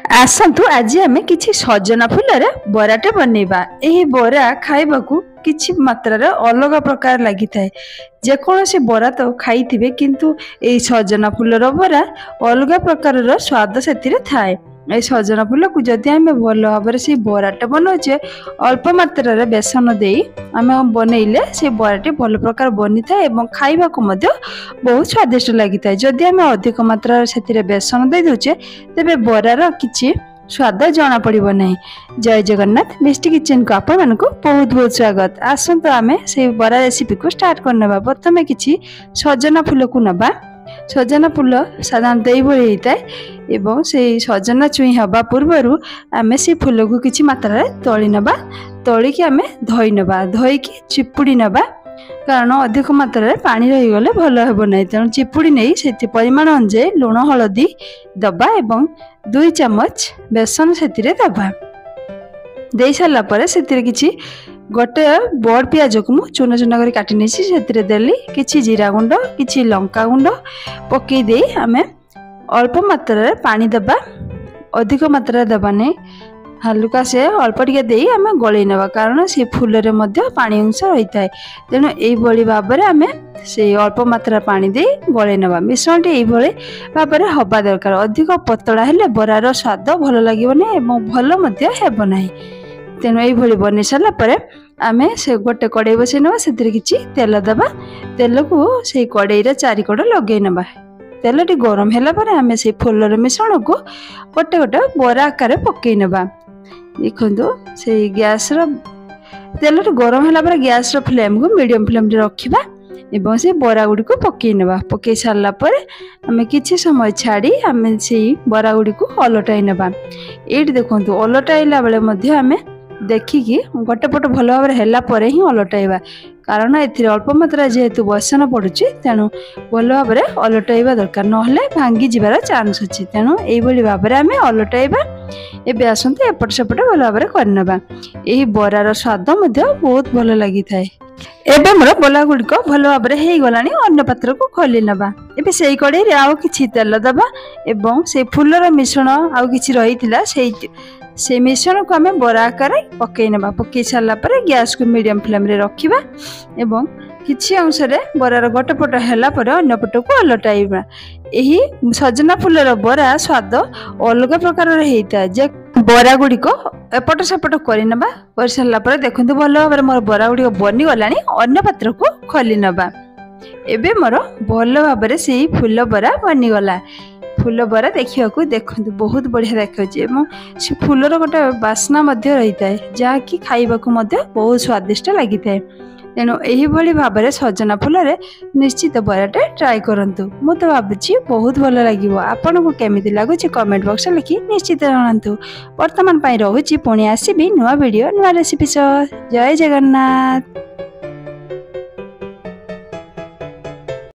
आसतु आज आम कि सजना फूलर बराटे बनइबा। यही बरा खाइबाकू किछि मात्रा अलग प्रकार लगी थाए। जेकोसी बरा तो खाई किंतु ए सजना फूलर बरा अलग प्रकार स्वाद से थाए। ए सजना फूल को जदि आम भल भाव से बराटा बनाऊे अल्प मात्रा बेसन दे आम बनइले से बराटी भल प्रकार बनी थाए और खाइबा को बहुत स्वादिष्ट लगी थाए। जदि आम अधिक मात्रा से बेसन दे दूचे तेबे बरार किछि स्वाद जना पड़ो ना। जय जगन्नाथ मिष्टी किचन को आपण मानक बहुत बहुत स्वागत। आसतु आम से बरा रेसिपी को स्टार्ट करना। प्रथम कि सजना फूल को नबा। सजना फूल साधारणतः यही होता है एवं से सजना छुई हवा पूर्वर आम से फूल को किसी मात्रा तली नबा। तलिकी आम धोई नबा। धोईकी चिपुड़ी नबा कारण अधिक मात्रा पानी रहीगले भल हे ना। तेणु चिपुड़ी नहीं से परिमाण अनुसार लुण हलदी दबा एवं 2 चम्मच बेसन से दबा। दे सारा पर से किसी गोटे बड़ पियाज को मुझे चूना चूना कर काटी नहीं से देली किसी जीरा गुंड किसी लंका गुंड पकई दे आम अल्प मात्रा पानी दबा। अधिक मात्रा दबा नहीं हल्का से अल्प टिके दे आम गलई नवा कारण से फूल पानी अंश रही है। तेणु यही भाव में आम से अल्प मात्रा पानी दे गलई नवा। मिश्रण टी यही भाव में हवा दरकार। अधिक पतला हेले बरार स्वाद भल लगे ना भल ना। तेणु यही बनी सारा पर आम से गोटे कड़े बसई ना से किसी तेल दबा। तेल को से कड़े चारिकड़ लगे नवा। तेल टी गरम है आम से फूलर मिश्रण को गोटे गोटे बरा आकार पकई नवा। देखो से गैस तेल गरम है गैस फ्लेम को मीडियम फ्लेम रखा एवं से बरा गुड़ी को पकई नवा। पकई सारा पर आम किछि समय छाड़ी आम से बरा गुड़ी को अलटाई नवा। ये देखो अलटाइला बेले आम देखिकी गोटे पट भल भाव है ही अलटाइबा कारण अल्प मात्रा जेहेतु बेसन पड़ुची तेणु भल भाव अलटाइबा दरकार ना भांगी जीवार चांस अच्छी। तेणु यही भाव में आम अलटाइबा। एबे आसतु एपट सेपट भल भाव करनबा। यही बरार स्वाद बहुत भल लगी थाए। एबे मोर बला गुड़िक भल भाव हो गलानी। अन्न पात्र को खोली नबा। एबे से कड़े आउ किछि तेल दबा एवं से फूलर मिश्रण आउ किछि रहिथिला से मिश्रण को आम बरा आकार पकई नबा। पकई सारा पर गैस को मीडियम फ्लेम रे रखिबा एवं किछि अंश रे बरार गोटे पट हैला पर अन्य पट को अलटाइबा। यही सजना फूलर बरा स्वाद अलग प्रकार होता है। जे बरा गुड़ी को एपट सेपट करनबा कर सारा पर देखो भल भाव मोर बरा गुड़ी बनी गलानी। अन्न पात्र को खोली नबा। एबे मोर भल भाव से फूल बरा बनीगला। फूल बरा देखा देखो बहुत बढ़िया देखा से फूलर गोटे बास्ना रही है जहाँकि खाइबा बहुत स्वादिष्ट लगी थाए। तेणु यही भाव में सजना फूल निश्चित बराटे ट्राए करंतु। मु तो भावुची बहुत भल लगे। आपन को केमिति लगुच कमेंट बॉक्स लिखि निश्चित जनातु। वर्तमान रोची पुणी आसबि नुआ वीडियो नुआ रेसिपी। जय जगन्नाथ।